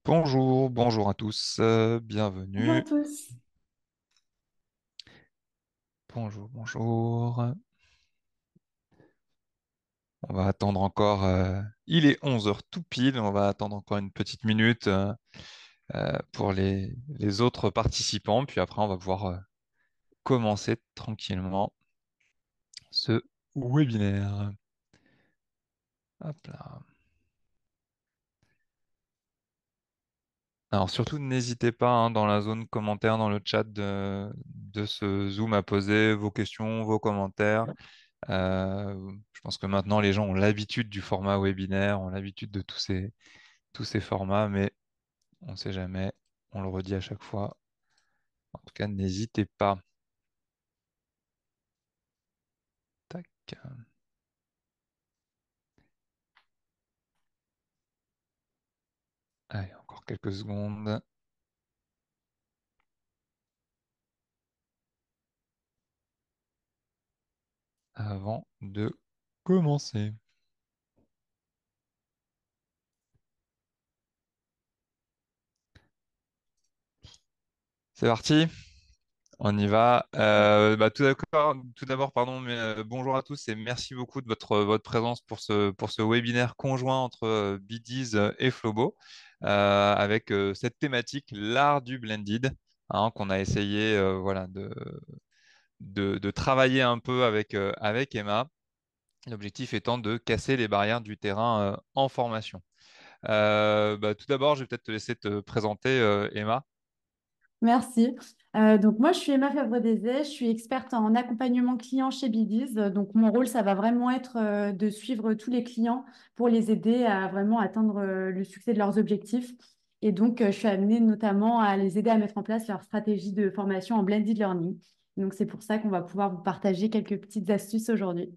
Bonjour, bonjour à tous, Bonjour à bienvenue. tous. Bonjour, bonjour. On va attendre encore, il est 11 heures tout pile, on va attendre encore une petite minute pour les autres participants, puis après on va pouvoir commencer tranquillement ce webinaire. Hop là. Alors surtout, n'hésitez pas hein, dans la zone commentaire, dans le chat de ce Zoom à poser vos questions, vos commentaires. Je pense que maintenant, les gens ont l'habitude du format webinaire, ont l'habitude de tous ces formats, mais on ne sait jamais. On le redit à chaque fois. En tout cas, n'hésitez pas. Tac. Allez, encore quelques secondes avant de commencer. C'est parti. On y va. Tout d'abord, pardon, mais bonjour à tous et merci beaucoup de votre présence pour ce webinaire conjoint entre Bdiz et Flobo avec cette thématique, l'art du blended, hein, qu'on a essayé voilà, de travailler un peu avec Emma. L'objectif étant de casser les barrières du terrain en formation. Tout d'abord, je vais peut-être te laisser te présenter, Emma. Merci. Donc moi, je suis Emma Favre-Désay, je suis experte en accompagnement client chez Bidiz. Donc mon rôle, ça va vraiment être de suivre tous les clients pour les aider à vraiment atteindre le succès de leurs objectifs. Et donc, je suis amenée notamment à les aider à mettre en place leur stratégie de formation en blended learning. Donc c'est pour ça qu'on va pouvoir vous partager quelques petites astuces aujourd'hui.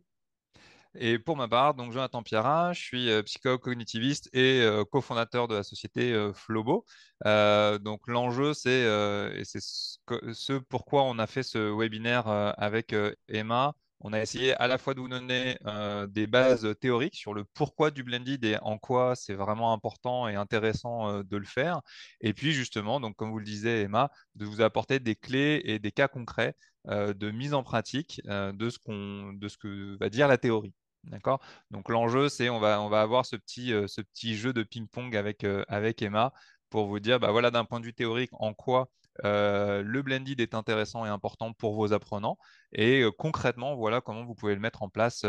Et pour ma part, donc Jonathan Pierrat, je suis psychologue cognitiviste et cofondateur de la société Flobo. Donc l'enjeu, et c'est ce pourquoi on a fait ce webinaire avec Emma. On a essayé à la fois de vous donner des bases théoriques sur le pourquoi du blended et en quoi c'est vraiment important et intéressant de le faire. Et puis justement, donc comme vous le disiez Emma, de vous apporter des clés et des cas concrets de mise en pratique de ce que va dire la théorie. D'accord? Donc l'enjeu, c'est on va avoir ce petit jeu de ping-pong avec Emma pour vous dire, bah voilà, d'un point de vue théorique, en quoi le blended est intéressant et important pour vos apprenants. Et concrètement, voilà comment vous pouvez le mettre en place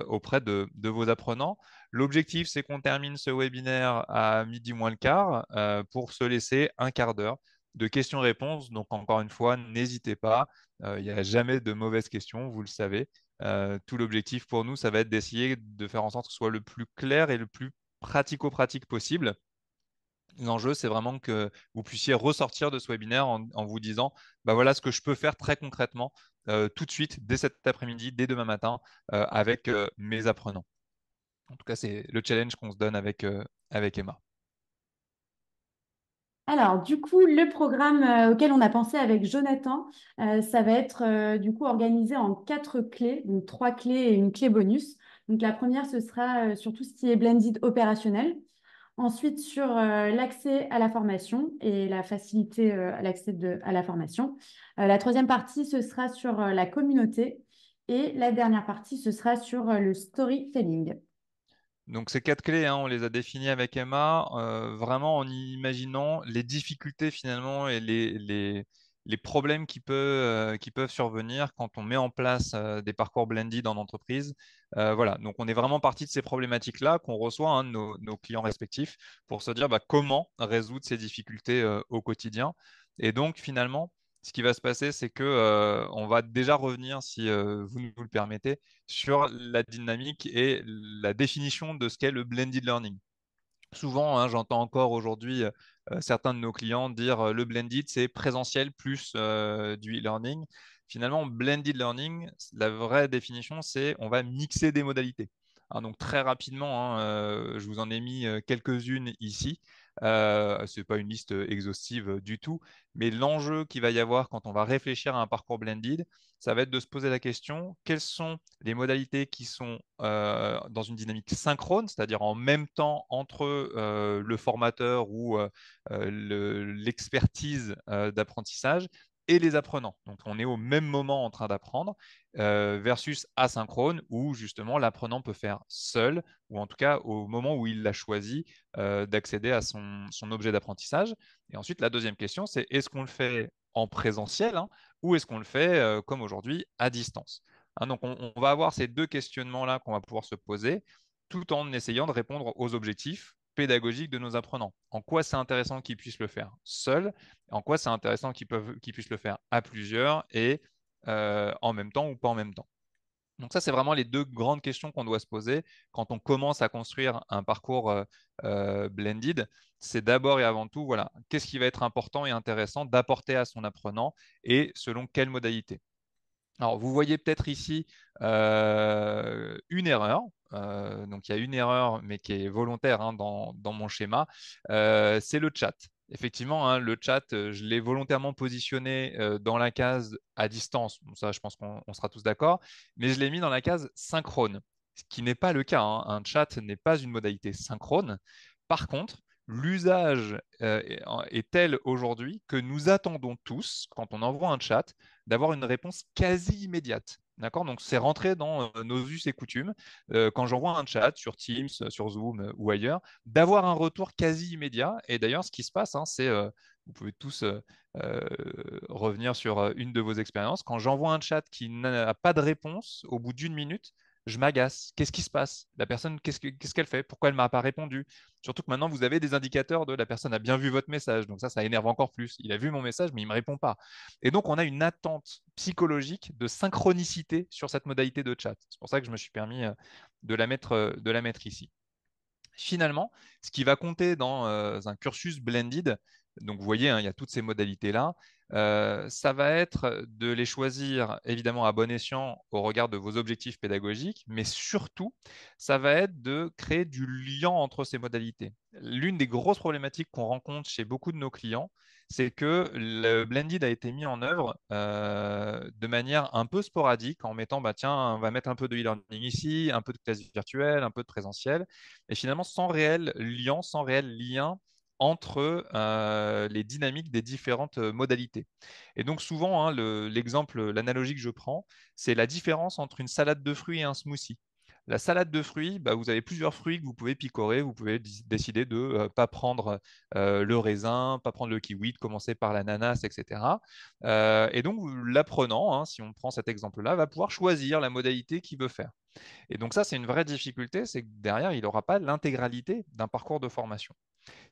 auprès de vos apprenants. L'objectif, c'est qu'on termine ce webinaire à midi moins le quart pour se laisser un quart d'heure de questions-réponses. Donc encore une fois, n'hésitez pas. Il n'y a jamais de mauvaises questions, vous le savez. Tout l'objectif pour nous, ça va être d'essayer de faire en sorte que ce soit le plus clair et le plus pratico-pratique possible. L'enjeu, c'est vraiment que vous puissiez ressortir de ce webinaire en vous disant, bah voilà ce que je peux faire très concrètement tout de suite, dès cet après-midi, dès demain matin, avec mes apprenants. En tout cas, c'est le challenge qu'on se donne avec Emma. Alors, du coup, le programme auquel on a pensé avec Jonathan, ça va être du coup organisé en quatre clés, donc trois clés et une clé bonus. Donc, la première, ce sera sur tout ce qui est blended opérationnel. Ensuite, sur l'accès à la formation et la facilité à à la formation. La troisième partie, ce sera sur la communauté. Et la dernière partie, ce sera sur le storytelling. Donc ces quatre clés, hein, on les a définies avec Emma, vraiment en imaginant les difficultés finalement et les problèmes qui peuvent survenir quand on met en place des parcours blended en entreprise. Voilà, donc on est vraiment parti de ces problématiques-là qu'on reçoit hein, de nos clients respectifs pour se dire bah, comment résoudre ces difficultés au quotidien. Et donc finalement, ce qui va se passer, c'est que on va déjà revenir, si vous nous le permettez, sur la dynamique et la définition de ce qu'est le blended learning. Souvent, hein, j'entends encore aujourd'hui certains de nos clients dire le blended, c'est présentiel plus du e-learning. Finalement, blended learning, la vraie définition, c'est on va mixer des modalités. Hein, donc très rapidement, hein, je vous en ai mis quelques-unes ici. Ce n'est pas une liste exhaustive du tout, mais l'enjeu qu'il va y avoir quand on va réfléchir à un parcours blended, ça va être de se poser la question, quelles sont les modalités qui sont dans une dynamique synchrone, c'est-à-dire en même temps entre le formateur ou l'expertise d'apprentissage et les apprenants. Donc, on est au même moment en train d'apprendre versus asynchrone où justement l'apprenant peut faire seul ou en tout cas au moment où il l'a choisi d'accéder à son objet d'apprentissage. Et ensuite, la deuxième question, c'est est-ce qu'on le fait en présentiel hein, ou est-ce qu'on le fait comme aujourd'hui à distance. Hein, donc, on va avoir ces deux questionnements-là qu'on va pouvoir se poser tout en essayant de répondre aux objectifs pédagogiques de nos apprenants. En quoi c'est intéressant qu'ils puissent le faire seuls, en quoi c'est intéressant qu'ils puissent le faire à plusieurs et en même temps ou pas en même temps. Donc ça, c'est vraiment les deux grandes questions qu'on doit se poser quand on commence à construire un parcours blended. C'est d'abord et avant tout, voilà, qu'est-ce qui va être important et intéressant d'apporter à son apprenant et selon quelle modalité. Alors, vous voyez peut-être ici une erreur. Donc, il y a une erreur, mais qui est volontaire hein, dans mon schéma. C'est le chat. Effectivement, hein, le chat, je l'ai volontairement positionné dans la case à distance. Bon, ça, je pense qu'on sera tous d'accord. Mais je l'ai mis dans la case synchrone, ce qui n'est pas le cas. Hein. Un chat n'est pas une modalité synchrone. Par contre, l'usage est tel aujourd'hui que nous attendons tous, quand on envoie un chat, d'avoir une réponse quasi immédiate. D'accord? Donc, c'est rentré dans nos us et coutumes, quand j'envoie un chat sur Teams, sur Zoom ou ailleurs, d'avoir un retour quasi immédiat. Et d'ailleurs, ce qui se passe, hein, c'est, vous pouvez tous euh, revenir sur une de vos expériences, quand j'envoie un chat qui n'a pas de réponse au bout d'une minute, je m'agace. Qu'est-ce qui se passe? La personne, qu'est-ce qu'elle fait? Pourquoi elle ne m'a pas répondu? Surtout que maintenant, vous avez des indicateurs de la personne a bien vu votre message. Donc ça énerve encore plus. Il a vu mon message, mais il ne me répond pas. Et donc, on a une attente psychologique de synchronicité sur cette modalité de chat. C'est pour ça que je me suis permis de la mettre ici. Finalement, ce qui va compter dans un cursus blended, donc vous voyez, hein, il y a toutes ces modalités-là, ça va être de les choisir évidemment à bon escient au regard de vos objectifs pédagogiques, mais surtout, ça va être de créer du lien entre ces modalités. L'une des grosses problématiques qu'on rencontre chez beaucoup de nos clients, c'est que le blended a été mis en œuvre de manière un peu sporadique en mettant, bah, tiens, on va mettre un peu de e-learning ici, un peu de classe virtuelle, un peu de présentiel et finalement sans réel lien, sans réel lien entre les dynamiques des différentes modalités. Et donc souvent, hein, l'exemple, l'analogie que je prends, c'est la différence entre une salade de fruits et un smoothie. La salade de fruits, bah, vous avez plusieurs fruits que vous pouvez picorer. Vous pouvez décider de ne pas prendre le raisin, pas prendre le kiwi, de commencer par l'ananas, etc. Et donc l'apprenant, hein, si on prend cet exemple-là, va pouvoir choisir la modalité qu'il veut faire. Et donc ça, c'est une vraie difficulté, c'est que derrière, il n'aura pas l'intégralité d'un parcours de formation.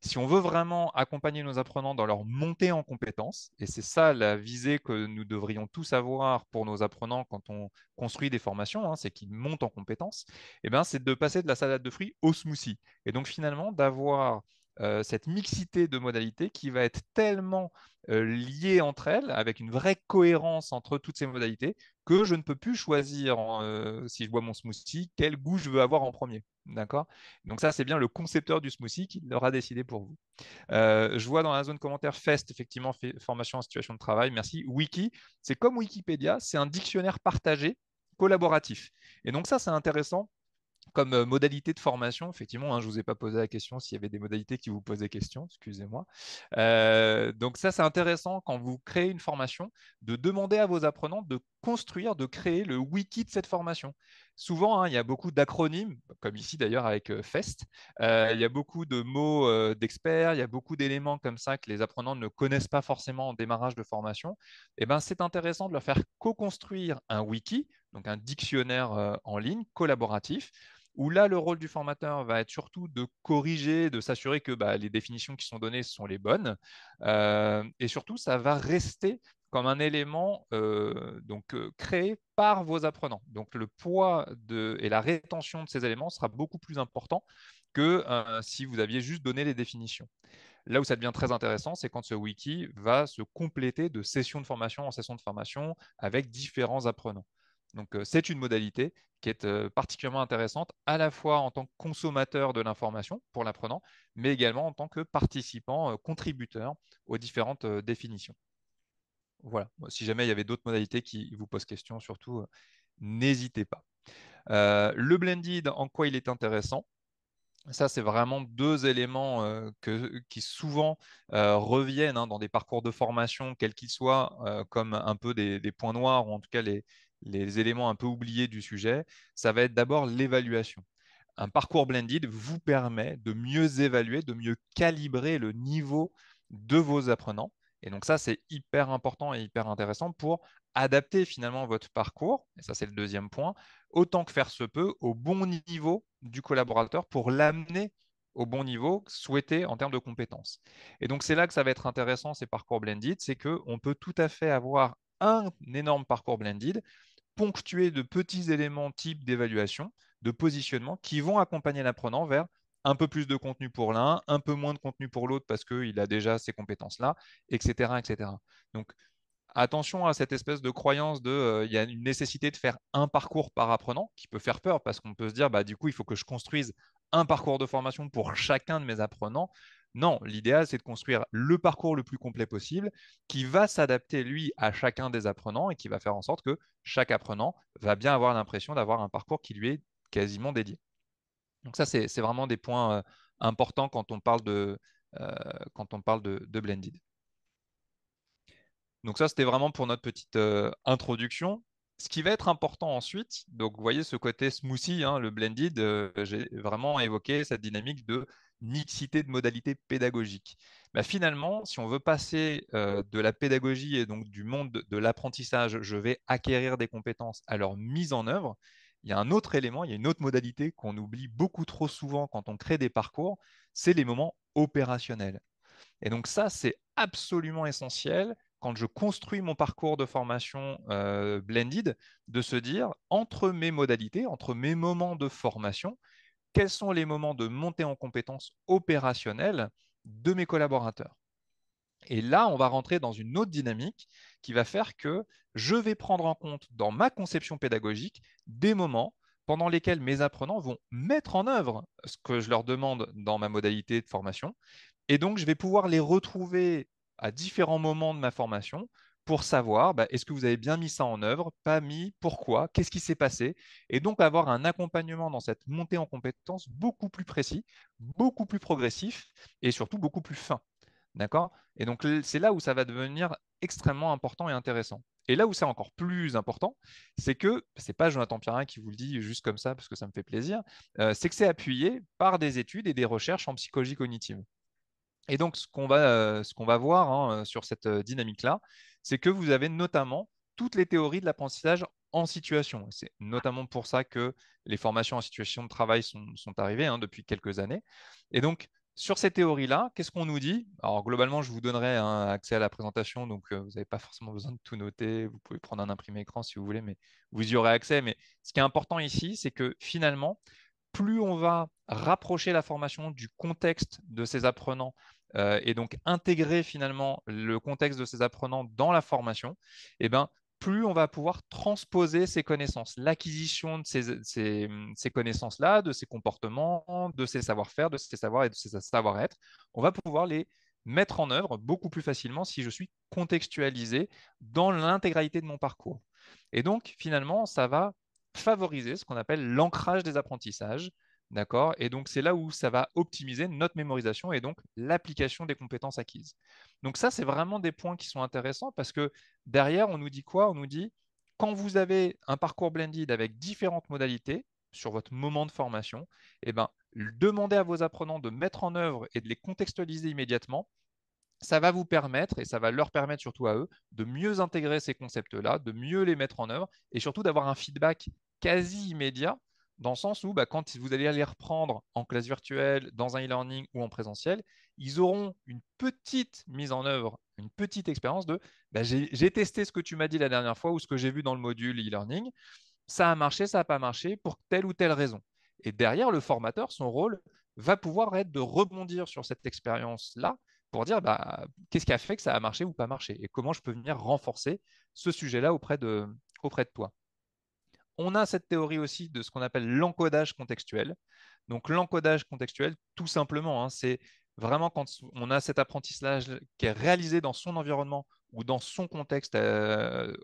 Si on veut vraiment accompagner nos apprenants dans leur montée en compétences, et c'est ça la visée que nous devrions tous avoir pour nos apprenants quand on construit des formations, hein, c'est qu'ils montent en compétences, eh ben, c'est de passer de la salade de fruits au smoothie. Et donc finalement, d'avoir cette mixité de modalités qui va être tellement liée entre elles, avec une vraie cohérence entre toutes ces modalités, que je ne peux plus choisir, si je bois mon smoothie, quel goût je veux avoir en premier. D'accord? Donc ça, c'est bien le concepteur du smoothie qui l'aura décidé pour vous. Je vois dans la zone commentaire FEST, effectivement, formation en situation de travail. Merci. Wiki, c'est comme Wikipédia, c'est un dictionnaire partagé, collaboratif. Et donc ça, c'est intéressant comme modalité de formation, effectivement, hein, je ne vous ai pas posé la question s'il y avait des modalités qui vous posaient question, excusez-moi. Donc ça, c'est intéressant quand vous créez une formation, de demander à vos apprenants de construire, de créer le wiki de cette formation. Souvent, hein, il y a beaucoup d'acronymes, comme ici d'ailleurs avec FEST. Il y a beaucoup de mots d'experts, il y a beaucoup d'éléments comme ça que les apprenants ne connaissent pas forcément en démarrage de formation. Et ben, c'est intéressant de leur faire co-construire un wiki, donc un dictionnaire en ligne collaboratif, où là, le rôle du formateur va être surtout de corriger, de s'assurer que bah, les définitions qui sont données sont les bonnes. Et surtout, ça va rester comme un élément créé par vos apprenants. Donc, le poids et la rétention de ces éléments sera beaucoup plus important que si vous aviez juste donné les définitions. Là où ça devient très intéressant, c'est quand ce wiki va se compléter de session de formation en session de formation avec différents apprenants. Donc, c'est une modalité qui est particulièrement intéressante à la fois en tant que consommateur de l'information pour l'apprenant, mais également en tant que participant, contributeur aux différentes définitions. Voilà. Si jamais il y avait d'autres modalités qui vous posent question, surtout, n'hésitez pas. Le blended, en quoi il est intéressant? Ça, c'est vraiment deux éléments qui souvent reviennent dans des parcours de formation, quels qu'ils soient, comme un peu des points noirs, ou en tout cas les éléments un peu oubliés du sujet. Ça va être d'abord l'évaluation. Un parcours blended vous permet de mieux évaluer, de mieux calibrer le niveau de vos apprenants. Et donc ça, c'est hyper important et hyper intéressant pour adapter finalement votre parcours, et ça c'est le deuxième point, autant que faire se peut, au bon niveau du collaborateur pour l'amener au bon niveau souhaité en termes de compétences. Et donc c'est là que ça va être intéressant, ces parcours blended, c'est qu'on peut tout à fait avoir un énorme parcours blended ponctué de petits éléments type d'évaluation, de positionnement, qui vont accompagner l'apprenant vers un peu plus de contenu pour l'un, un peu moins de contenu pour l'autre parce qu'il a déjà ces compétences-là, etc., etc. Donc, attention à cette espèce de croyance de il y a une nécessité de faire un parcours par apprenant qui peut faire peur parce qu'on peut se dire bah, du coup, il faut que je construise un parcours de formation pour chacun de mes apprenants. Non, l'idéal, c'est de construire le parcours le plus complet possible qui va s'adapter, lui, à chacun des apprenants et qui va faire en sorte que chaque apprenant va bien avoir l'impression d'avoir un parcours qui lui est quasiment dédié. Donc ça, c'est vraiment des points importants quand on parle de blended. Donc ça, c'était vraiment pour notre petite introduction. Ce qui va être important ensuite, donc vous voyez ce côté smoothie, le blended, j'ai vraiment évoqué cette dynamique de mixité de modalités pédagogiques. Bah, finalement, si on veut passer de la pédagogie et donc du monde de l'apprentissage, je vais acquérir des compétences à leur mise en œuvre, il y a un autre élément, il y a une autre modalité qu'on oublie beaucoup trop souvent quand on crée des parcours, c'est les moments opérationnels. Et donc ça, c'est absolument essentiel quand je construis mon parcours de formation blended, de se dire, entre mes modalités, entre mes moments de formation, quels sont les moments de montée en compétences opérationnelles de mes collaborateurs. Et là, on va rentrer dans une autre dynamique qui va faire que je vais prendre en compte dans ma conception pédagogique des moments pendant lesquels mes apprenants vont mettre en œuvre ce que je leur demande dans ma modalité de formation, et donc, je vais pouvoir les retrouver à différents moments de ma formation pour savoir est-ce que vous avez bien mis ça en œuvre, pas mis, pourquoi, qu'est-ce qui s'est passé, et donc avoir un accompagnement dans cette montée en compétences beaucoup plus précis, beaucoup plus progressif et surtout beaucoup plus fin. D'accord? Et donc, c'est là où ça va devenir extrêmement important et intéressant. Et là où c'est encore plus important, c'est que, c'est pas Jonathan Pierrin qui vous le dit juste comme ça parce que ça me fait plaisir, c'est que c'est appuyé par des études et des recherches en psychologie cognitive. Et donc, ce qu'on va voir sur cette dynamique-là, c'est que vous avez notamment toutes les théories de l'apprentissage en situation. C'est notamment pour ça que les formations en situation de travail sont arrivées depuis quelques années. Et donc, sur ces théories-là, qu'est-ce qu'on nous dit? Alors, globalement, je vous donnerai accès à la présentation, donc vous n'avez pas forcément besoin de tout noter. Vous pouvez prendre un imprimé écran si vous voulez, mais vous y aurez accès. Mais ce qui est important ici, c'est que finalement, plus on va rapprocher la formation du contexte de ces apprenants et donc intégrer finalement le contexte de ces apprenants dans la formation, eh ben, plus on va pouvoir transposer ces connaissances, l'acquisition de ces connaissances-là, de ces comportements, de ces savoir-faire, de ces savoirs et de ces savoir-être. On va pouvoir les mettre en œuvre beaucoup plus facilement si je suis contextualisé dans l'intégralité de mon parcours. Et donc, finalement, ça va favoriser ce qu'on appelle l'ancrage des apprentissages. D'accord? Et donc, c'est là où ça va optimiser notre mémorisation et donc l'application des compétences acquises. Donc, ça, c'est vraiment des points qui sont intéressants parce que derrière, on nous dit quoi? On nous dit, quand vous avez un parcours blended avec différentes modalités sur votre moment de formation, eh ben, demandez à vos apprenants de mettre en œuvre et de les contextualiser immédiatement. Ça va vous permettre, et ça va leur permettre surtout à eux, de mieux intégrer ces concepts-là, de mieux les mettre en œuvre, et surtout d'avoir un feedback quasi immédiat, dans le sens où quand vous allez les reprendre en classe virtuelle, dans un e-learning ou en présentiel, ils auront une petite mise en œuvre, une petite expérience de j'ai testé ce que tu m'as dit la dernière fois ou ce que j'ai vu dans le module e-learning, ça a marché, ça n'a pas marché pour telle ou telle raison. Et derrière, le formateur, son rôle va pouvoir être de rebondir sur cette expérience-là pour dire qu'est-ce qui a fait que ça a marché ou pas marché et comment je peux venir renforcer ce sujet-là auprès de toi. On a cette théorie aussi de ce qu'on appelle l'encodage contextuel. Donc l'encodage contextuel, tout simplement, hein, c'est vraiment quand on a cet apprentissage qui est réalisé dans son environnement ou dans son contexte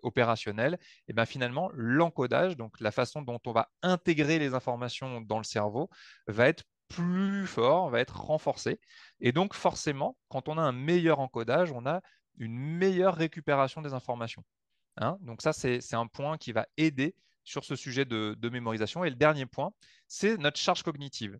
opérationnel, et bien finalement, l'encodage, donc la façon dont on va intégrer les informations dans le cerveau, va être plus fort, va être renforcé. Et donc forcément, quand on a un meilleur encodage, on a une meilleure récupération des informations. Hein. Donc ça, c'est un point qui va aider sur ce sujet de mémorisation. Et le dernier point, c'est notre charge cognitive.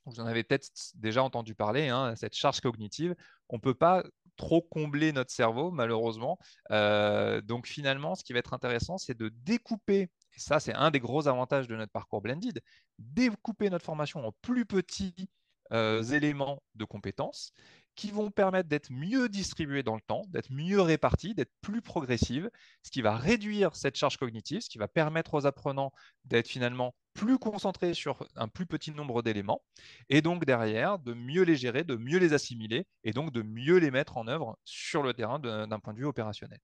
Vous en avez peut-être déjà entendu parler, hein, cette charge cognitive. On ne peut pas trop combler notre cerveau, malheureusement. Donc finalement, ce qui va être intéressant, c'est de découper, et ça c'est un des gros avantages de notre parcours Blended, découper notre formation en plus petits éléments de compétences qui vont permettre d'être mieux distribuées dans le temps, d'être mieux réparties, d'être plus progressives, ce qui va réduire cette charge cognitive, ce qui va permettre aux apprenants d'être finalement plus concentrés sur un plus petit nombre d'éléments, et donc derrière, de mieux les gérer, de mieux les assimiler, et donc de mieux les mettre en œuvre sur le terrain d'un point de vue opérationnel.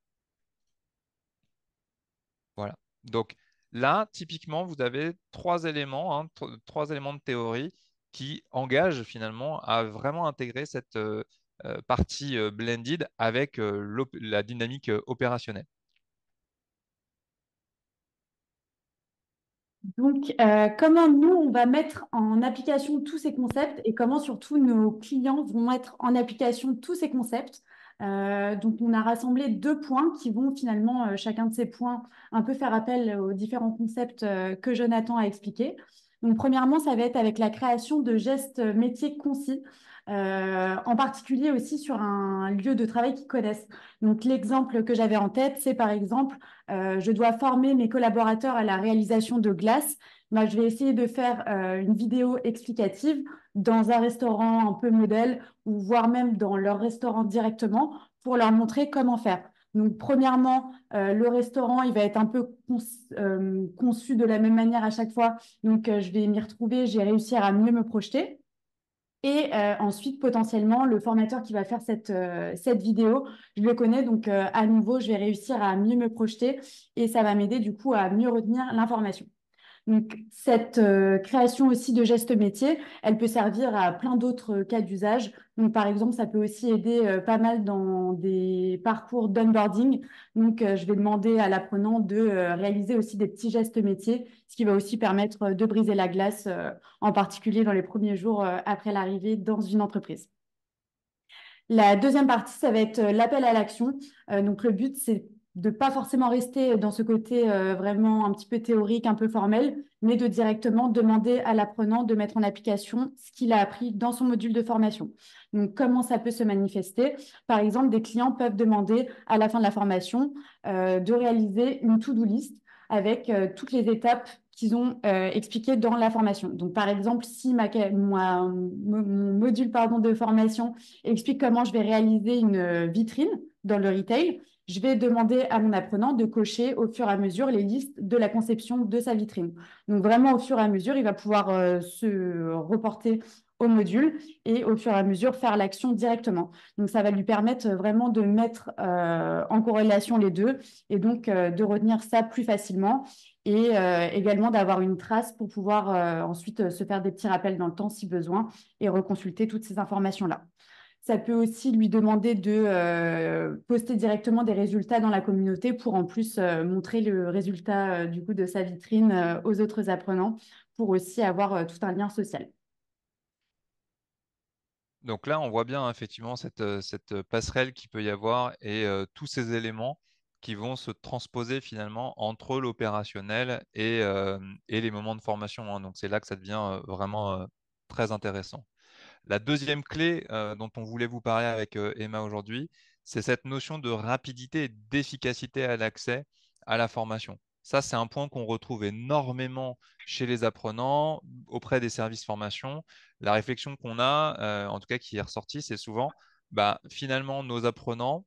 Voilà. Donc là, typiquement, vous avez trois éléments, hein, trois éléments de théorie qui engagent finalement à vraiment intégrer cette partie blended avec la dynamique opérationnelle. Donc, comment nous, on va mettre en application tous ces concepts et comment surtout nos clients vont mettre en application tous ces concepts. Donc, on a rassemblé deux points qui vont finalement, chacun de ces points, un peu faire appel aux différents concepts que Jonathan a expliqués. Donc, premièrement, ça va être avec la création de gestes métiers concis, en particulier aussi sur un lieu de travail qu'ils connaissent. Donc, l'exemple que j'avais en tête, c'est par exemple je dois former mes collaborateurs à la réalisation de glace. Bah, je vais essayer de faire une vidéo explicative dans un restaurant un peu modèle ou voire même dans leur restaurant directement pour leur montrer comment faire. Donc, premièrement, le restaurant, il va être un peu conçu de la même manière à chaque fois. Donc, je vais m'y retrouver, j'ai réussi à mieux me projeter. Et ensuite, potentiellement, le formateur qui va faire cette vidéo, je le connais, donc à nouveau, je vais réussir à mieux me projeter et ça va m'aider du coup à mieux retenir l'information. Donc, cette création aussi de gestes métiers, elle peut servir à plein d'autres cas d'usage. Donc, par exemple, ça peut aussi aider pas mal dans des parcours d'onboarding. Donc, je vais demander à l'apprenant de réaliser aussi des petits gestes métiers, ce qui va aussi permettre de briser la glace, en particulier dans les premiers jours après l'arrivée dans une entreprise. La deuxième partie, ça va être l'appel à l'action. Donc, le but, c'est de ne pas forcément rester dans ce côté vraiment un petit peu théorique, un peu formel, mais de directement demander à l'apprenant de mettre en application ce qu'il a appris dans son module de formation. Donc, comment ça peut se manifester? Par exemple, des clients peuvent demander à la fin de la formation de réaliser une to-do list avec toutes les étapes qu'ils ont expliquées dans la formation. Donc, par exemple, si mon module de formation explique comment je vais réaliser une vitrine dans le retail, je vais demander à mon apprenant de cocher au fur et à mesure les listes de la conception de sa vitrine. Donc vraiment, au fur et à mesure, il va pouvoir se reporter au module et au fur et à mesure faire l'action directement. Donc ça va lui permettre vraiment de mettre en corrélation les deux et donc de retenir ça plus facilement et également d'avoir une trace pour pouvoir ensuite se faire des petits rappels dans le temps si besoin et reconsulter toutes ces informations-là. Ça peut aussi lui demander de poster directement des résultats dans la communauté pour en plus montrer le résultat du coup de sa vitrine aux autres apprenants pour aussi avoir tout un lien social. Donc là, on voit bien effectivement cette passerelle qui peut y avoir et tous ces éléments qui vont se transposer finalement entre l'opérationnel et les moments de formation. Hein. Donc c'est là que ça devient vraiment très intéressant. La deuxième clé dont on voulait vous parler avec Emma aujourd'hui, c'est cette notion de rapidité et d'efficacité à l'accès à la formation. Ça, c'est un point qu'on retrouve énormément chez les apprenants, auprès des services formation. La réflexion qu'on a, en tout cas qui est ressortie, c'est souvent, bah, finalement, nos apprenants,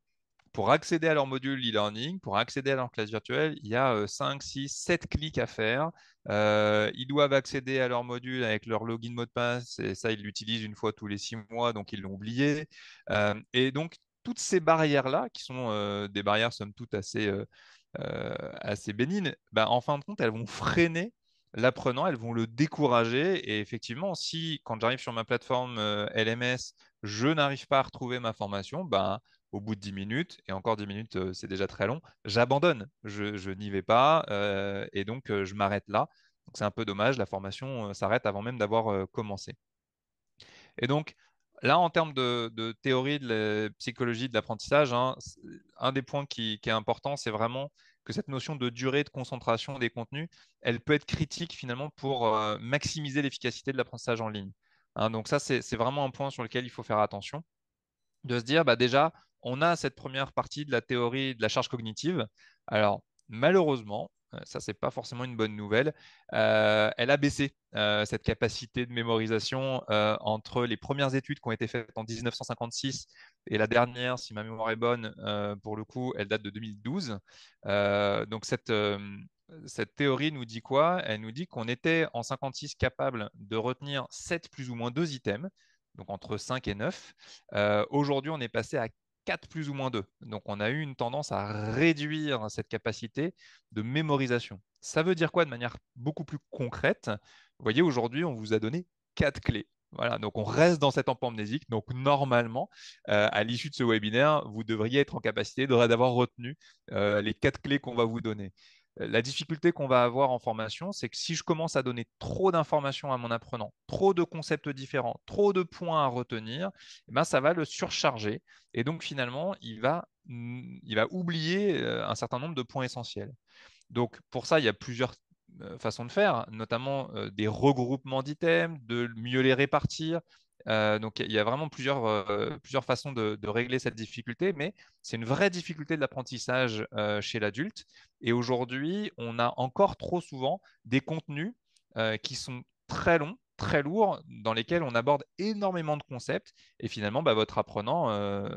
pour accéder à leur module e-learning, pour accéder à leur classe virtuelle, il y a 5, 6, 7 clics à faire. Ils doivent accéder à leur module avec leur login mot de passe, et ça, ils l'utilisent une fois tous les 6 mois, donc ils l'ont oublié. Et donc, toutes ces barrières-là, qui sont des barrières somme toute assez assez bénignes, bah, en fin de compte, elles vont freiner l'apprenant, elles vont le décourager. Et effectivement, si quand j'arrive sur ma plateforme LMS, je n'arrive pas à retrouver ma formation, bah, au bout de 10 minutes, et encore 10 minutes, c'est déjà très long, j'abandonne. Je n'y vais pas et donc je m'arrête là. Donc c'est un peu dommage, la formation s'arrête avant même d'avoir commencé. Et donc, là, en termes de théorie de la psychologie de l'apprentissage, hein, un des points qui est important, c'est vraiment que cette notion de durée de concentration des contenus, elle peut être critique finalement pour maximiser l'efficacité de l'apprentissage en ligne. Hein, donc ça, c'est vraiment un point sur lequel il faut faire attention de se dire, bah déjà, on a cette première partie de la théorie de la charge cognitive. Alors, malheureusement, ça, c'est pas forcément une bonne nouvelle, elle a baissé cette capacité de mémorisation entre les premières études qui ont été faites en 1956 et la dernière, si ma mémoire est bonne, pour le coup, elle date de 2012. Donc, cette théorie nous dit quoi? Elle nous dit qu'on était en 56 capable de retenir 7 plus ou moins 2 items, donc entre 5 et 9. Aujourd'hui, on est passé à 4 plus ou moins 2. Donc, on a eu une tendance à réduire cette capacité de mémorisation. Ça veut dire quoi de manière beaucoup plus concrète? Vous voyez, aujourd'hui, on vous a donné 4 clés. Voilà, donc on reste dans cette amnésique. Donc, normalement, à l'issue de ce webinaire, vous devriez être en capacité d'avoir retenu les 4 clés qu'on va vous donner. La difficulté qu'on va avoir en formation, c'est que si je commence à donner trop d'informations à mon apprenant, trop de concepts différents, trop de points à retenir, eh ben, ça va le surcharger. Et donc, finalement, il va oublier un certain nombre de points essentiels. Donc, pour ça, il y a plusieurs façons de faire, notamment des regroupements d'items, de mieux les répartir. Donc, il y a vraiment plusieurs façons de régler cette difficulté, mais c'est une vraie difficulté de l'apprentissage chez l'adulte. Et aujourd'hui, on a encore trop souvent des contenus qui sont très longs, très lourds, dans lesquels on aborde énormément de concepts. Et finalement, bah, votre apprenant,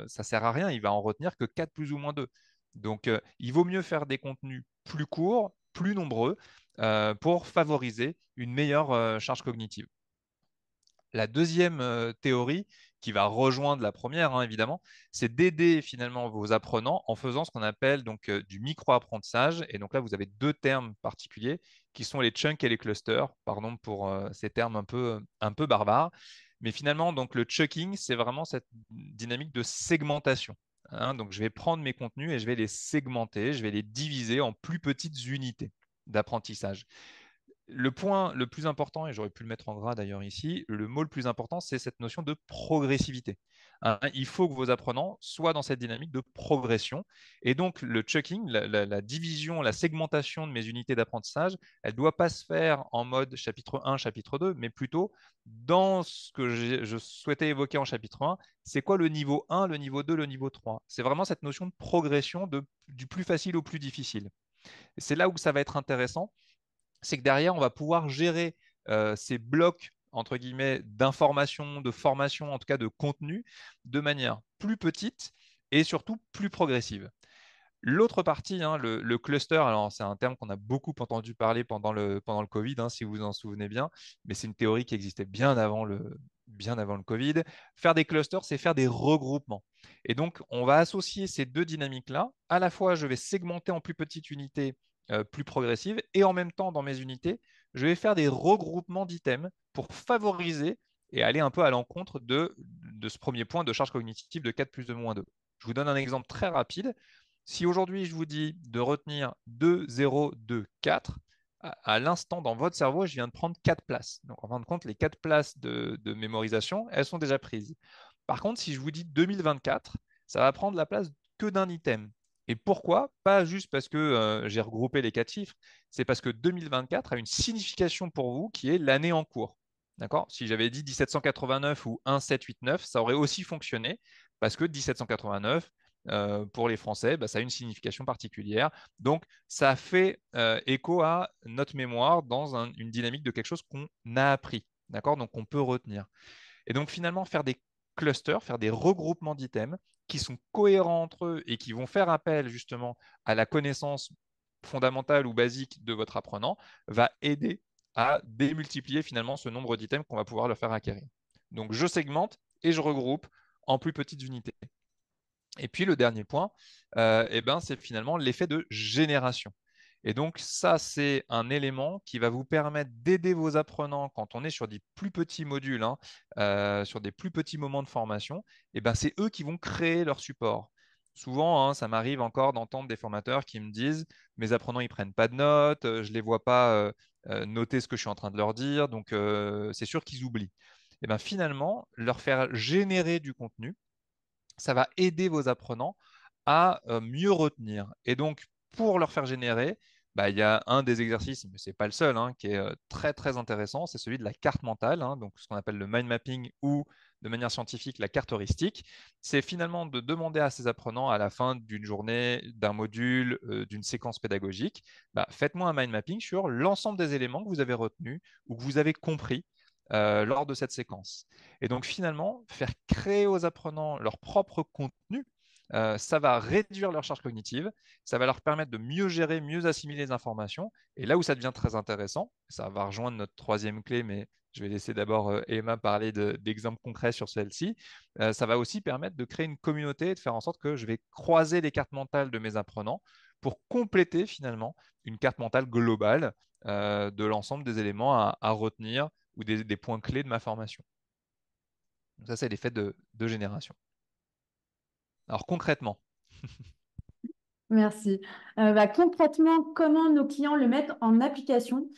ça ne sert à rien, il va en retenir que 4 plus ou moins 2. Donc, il vaut mieux faire des contenus plus courts, plus nombreux, pour favoriser une meilleure charge cognitive. La deuxième théorie, qui va rejoindre la première, hein, évidemment, c'est d'aider finalement vos apprenants en faisant ce qu'on appelle donc du micro-apprentissage. Et donc là, vous avez deux termes particuliers qui sont les chunks et les clusters. Pardon pour ces termes un peu barbares. Mais finalement, donc le chunking, c'est vraiment cette dynamique de segmentation. Hein. Donc, je vais prendre mes contenus et je vais les segmenter, je vais les diviser en plus petites unités d'apprentissage. Le point le plus important, et j'aurais pu le mettre en gras d'ailleurs ici, le mot le plus important, c'est cette notion de progressivité. Hein, il faut que vos apprenants soient dans cette dynamique de progression. Et donc, le chunking, la division, la segmentation de mes unités d'apprentissage, elle ne doit pas se faire en mode chapitre 1, chapitre 2, mais plutôt dans ce que je souhaitais évoquer en chapitre 1, c'est quoi le niveau 1, le niveau 2, le niveau 3. C'est vraiment cette notion de progression du plus facile au plus difficile. Et c'est là où ça va être intéressant, c'est que derrière, on va pouvoir gérer ces blocs entre guillemets d'information, de formation, en tout cas de contenu, de manière plus petite et surtout plus progressive. L'autre partie, hein, le cluster, alors c'est un terme qu'on a beaucoup entendu parler pendant le Covid, hein, si vous vous en souvenez bien, mais c'est une théorie qui existait bien avant le Covid. Faire des clusters, c'est faire des regroupements. Et donc, on va associer ces deux dynamiques-là. À la fois, je vais segmenter en plus petites unités plus progressives, et en même temps, dans mes unités, je vais faire des regroupements d'items pour favoriser et aller un peu à l'encontre de ce premier point de charge cognitive de 4 plus 2 moins 2. Je vous donne un exemple très rapide. Si aujourd'hui je vous dis de retenir 2, 0, 2, 4, à l'instant dans votre cerveau, je viens de prendre 4 places. Donc en fin de compte, les 4 places de mémorisation, elles sont déjà prises. Par contre, si je vous dis 2024, ça va prendre la place que d'un item. Et pourquoi? Pas juste parce que j'ai regroupé les 4 chiffres, c'est parce que 2024 a une signification pour vous qui est l'année en cours. D'accord? Si j'avais dit 1789 ou 1789, ça aurait aussi fonctionné parce que 1789, pour les Français, bah, ça a une signification particulière. Donc, ça fait écho à notre mémoire dans une dynamique de quelque chose qu'on a appris. D'accord? Donc, on peut retenir. Et donc, finalement, faire des clusters, faire des regroupements d'items qui sont cohérents entre eux et qui vont faire appel justement à la connaissance fondamentale ou basique de votre apprenant va aider à démultiplier finalement ce nombre d'items qu'on va pouvoir leur faire acquérir. Donc, je segmente et je regroupe en plus petites unités. Et puis le dernier point, eh ben, c'est finalement l'effet de génération. Et donc ça, c'est un élément qui va vous permettre d'aider vos apprenants quand on est sur des plus petits modules, hein, sur des plus petits moments de formation. Eh ben, c'est eux qui vont créer leur support. Souvent, hein, ça m'arrive encore d'entendre des formateurs qui me disent, mes apprenants, ils prennent pas de notes, je les vois pas noter ce que je suis en train de leur dire, donc c'est sûr qu'ils oublient. Et ben, finalement, leur faire générer du contenu, ça va aider vos apprenants à mieux retenir. Et donc, pour leur faire générer, bah, il y a un des exercices, mais ce n'est pas le seul, hein, qui est très très intéressant, c'est celui de la carte mentale, hein, donc ce qu'on appelle le mind mapping ou de manière scientifique la carte heuristique. C'est finalement de demander à ces apprenants à la fin d'une journée, d'un module, d'une séquence pédagogique, bah, faites-moi un mind mapping sur l'ensemble des éléments que vous avez retenus ou que vous avez compris lors de cette séquence. Et donc finalement, faire créer aux apprenants leur propre contenu, ça va réduire leur charge cognitive, ça va leur permettre de mieux gérer, mieux assimiler les informations. Et là où ça devient très intéressant, ça va rejoindre notre troisième clé, mais je vais laisser d'abord Emma parler d'exemples concrets sur celle-ci. Ça va aussi permettre de créer une communauté et de faire en sorte que je vais croiser les cartes mentales de mes apprenants pour compléter finalement une carte mentale globale de l'ensemble des éléments à retenir ou des points clés de ma formation. Donc ça, c'est l'effet de génération. Alors concrètement, Merci. Concrètement, comment nos clients le mettent en application?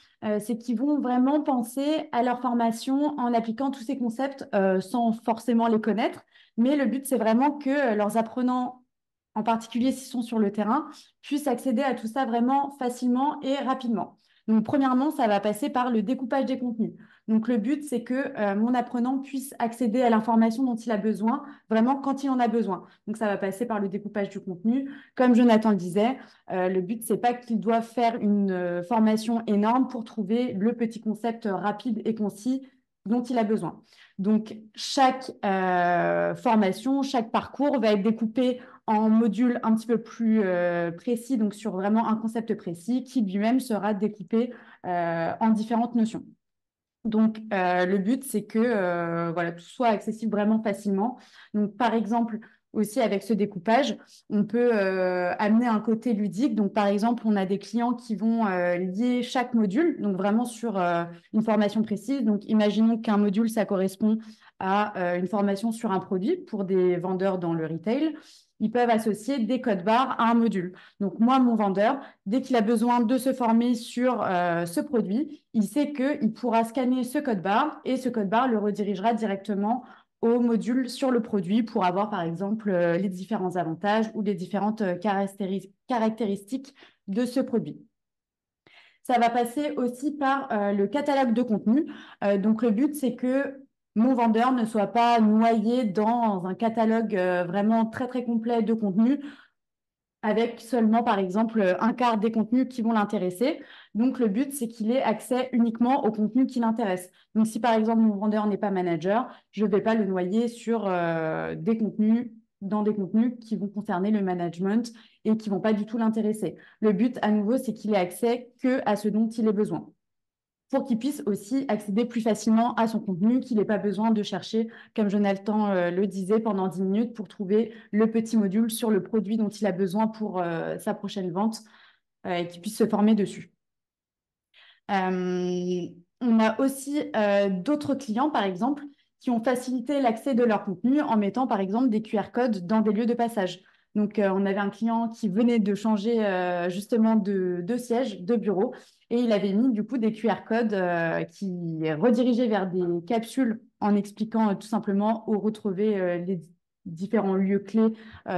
C'est qu'ils vont vraiment penser à leur formation en appliquant tous ces concepts sans forcément les connaître. Mais le but, c'est vraiment que leurs apprenants, en particulier s'ils sont sur le terrain, puissent accéder à tout ça vraiment facilement et rapidement. Donc, premièrement, ça va passer par le découpage des contenus. Donc, le but, c'est que mon apprenant puisse accéder à l'information dont il a besoin, vraiment quand il en a besoin. Donc, ça va passer par le découpage du contenu. Comme Jonathan le disait, le but, c'est pas qu'il doit faire une formation énorme pour trouver le petit concept rapide et concis dont il a besoin. Donc, chaque formation, chaque parcours va être découpé en modules un petit peu plus précis, donc sur vraiment un concept précis qui lui-même sera découpé en différentes notions. Donc, le but, c'est que voilà, tout soit accessible vraiment facilement. Donc, par exemple, aussi avec ce découpage, on peut amener un côté ludique. Donc, par exemple, on a des clients qui vont lier chaque module, donc vraiment sur une formation précise. Donc, imaginons qu'un module, ça correspond à une formation sur un produit pour des vendeurs dans le retail. Ils peuvent associer des codes barres à un module. Donc, moi, mon vendeur, dès qu'il a besoin de se former sur ce produit, il sait qu'il pourra scanner ce code barre et ce code barre le redirigera directement au module sur le produit pour avoir par exemple les différents avantages ou les différentes caractéristiques de ce produit. Ça va passer aussi par le catalogue de contenu. Donc le but, c'est que mon vendeur ne soit pas noyé dans un catalogue vraiment très très complet de contenu avec seulement, par exemple, un quart des contenus qui vont l'intéresser. Donc, le but, c'est qu'il ait accès uniquement aux contenus qui l'intéressent. Donc, si par exemple, mon vendeur n'est pas manager, je ne vais pas le noyer sur des contenus, dans des contenus qui vont concerner le management et qui ne vont pas du tout l'intéresser. Le but, à nouveau, c'est qu'il ait accès que à ce dont il ait besoin pour qu'il puisse aussi accéder plus facilement à son contenu, qu'il n'ait pas besoin de chercher, comme Jonathan le disait, pendant 10 minutes pour trouver le petit module sur le produit dont il a besoin pour sa prochaine vente et qu'il puisse se former dessus. On a aussi d'autres clients, par exemple, qui ont facilité l'accès de leur contenu en mettant, par exemple, des QR codes dans des lieux de passage. Donc, on avait un client qui venait de changer justement de siège, de bureau, et il avait mis du coup des QR codes qui redirigeaient vers des capsules en expliquant tout simplement où retrouver les différents lieux clés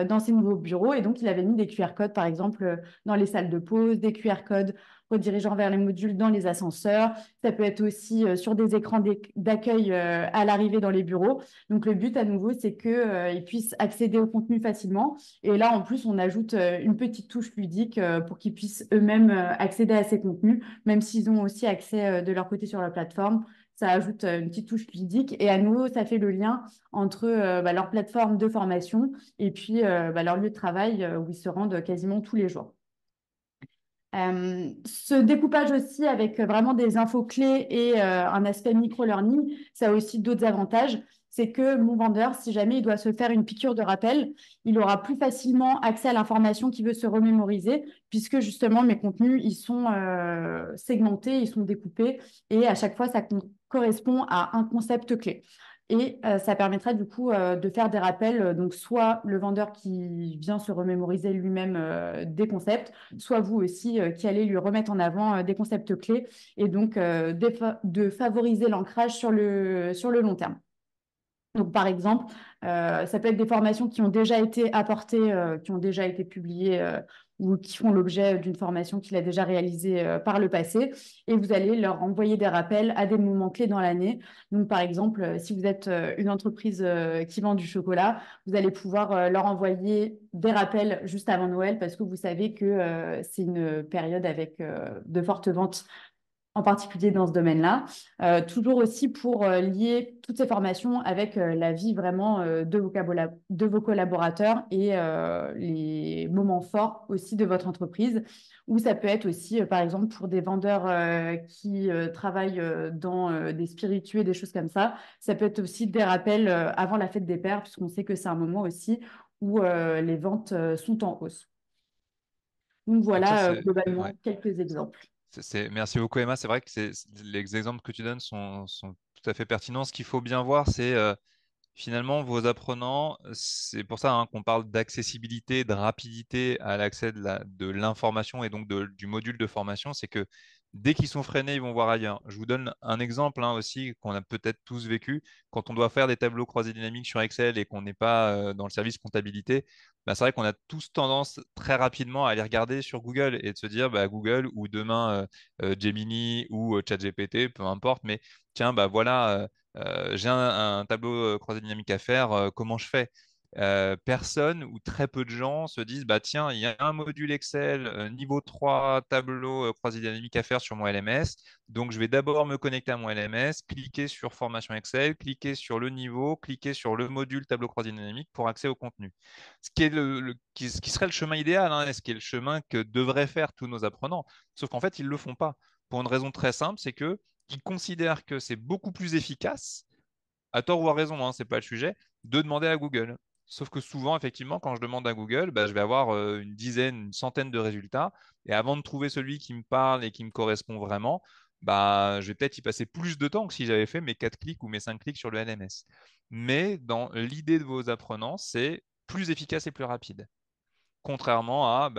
dans ces nouveaux bureaux. Et donc, il avait mis des QR codes, par exemple, dans les salles de pause, des QR codes redirigeant vers les modules dans les ascenseurs. Ça peut être aussi sur des écrans d'accueil à l'arrivée dans les bureaux. Donc, le but, à nouveau, c'est qu'ils puissent accéder au contenu facilement. Et là, en plus, on ajoute une petite touche ludique pour qu'ils puissent eux-mêmes accéder à ces contenus, même s'ils ont aussi accès de leur côté sur la plateforme. Ça ajoute une petite touche ludique et à nouveau, ça fait le lien entre leur plateforme de formation et puis leur lieu de travail où ils se rendent quasiment tous les jours. Ce découpage aussi avec vraiment des infos clés et un aspect micro-learning, ça a aussi d'autres avantages. c'est que mon vendeur, si jamais il doit se faire une piqûre de rappel, il aura plus facilement accès à l'information qu'il veut se remémoriser, puisque justement mes contenus, ils sont segmentés, ils sont découpés, et à chaque fois, ça correspond à un concept clé. Et ça permettra du coup de faire des rappels, donc soit le vendeur qui vient se remémoriser lui-même des concepts, soit vous aussi qui allez lui remettre en avant des concepts clés et donc de favoriser l'ancrage sur le long terme. Donc, par exemple, ça peut être des formations qui ont déjà été apportées, qui ont déjà été publiées ou qui font l'objet d'une formation qu'il a déjà réalisée par le passé. Et vous allez leur envoyer des rappels à des moments clés dans l'année. Donc, par exemple, si vous êtes une entreprise qui vend du chocolat, vous allez pouvoir leur envoyer des rappels juste avant Noël parce que vous savez que c'est une période avec de fortes ventes en particulier dans ce domaine-là. Toujours aussi pour lier toutes ces formations avec la vie vraiment de vos collaborateurs et les moments forts aussi de votre entreprise. Ou ça peut être aussi, par exemple, pour des vendeurs qui travaillent dans des spiritueux, des choses comme ça. Ça peut être aussi des rappels avant la fête des pères, puisqu'on sait que c'est un moment aussi où les ventes sont en hausse. Donc Donc ça, voilà, c'est ouais. globalement, quelques exemples. Merci beaucoup, Emma. C'est vrai que les exemples que tu donnes sont tout à fait pertinents. Ce qu'il faut bien voir, c'est finalement vos apprenants. C'est pour ça hein, qu'on parle d'accessibilité, de rapidité à l'accès de l'information et donc du module de formation. C'est que dès qu'ils sont freinés, ils vont voir ailleurs. Je vous donne un exemple hein, aussi qu'on a peut-être tous vécu. Quand on doit faire des tableaux croisés dynamiques sur Excel et qu'on n'est pas dans le service comptabilité, bah, c'est vrai qu'on a tous tendance très rapidement à aller regarder sur Google et de se dire bah, Google ou demain Gemini ou ChatGPT, peu importe, mais tiens, bah voilà, j'ai un tableau croisé dynamique à faire, comment je fais? Personne ou très peu de gens se disent bah tiens, il y a un module Excel niveau 3 tableau croisé dynamique à faire sur mon LMS. Donc je vais d'abord me connecter à mon LMS, cliquer sur formation Excel, cliquer sur le niveau, cliquer sur le module tableau croisé dynamique pour accès au contenu. Ce qui est ce qui serait le chemin idéal, hein, et ce qui est le chemin que devraient faire tous nos apprenants. Sauf qu'en fait, ils ne le font pas. Pour une raison très simple, c'est que ils considèrent que c'est beaucoup plus efficace, à tort ou à raison, hein, c'est pas le sujet, de demander à Google. Sauf que souvent, effectivement, quand je demande à Google, bah, je vais avoir une dizaine, une centaine de résultats. Et avant de trouver celui qui me parle et qui me correspond vraiment, bah, je vais peut-être y passer plus de temps que si j'avais fait mes 4 clics ou mes 5 clics sur le LMS. Mais dans l'idée de vos apprenants, c'est plus efficace et plus rapide. Contrairement à,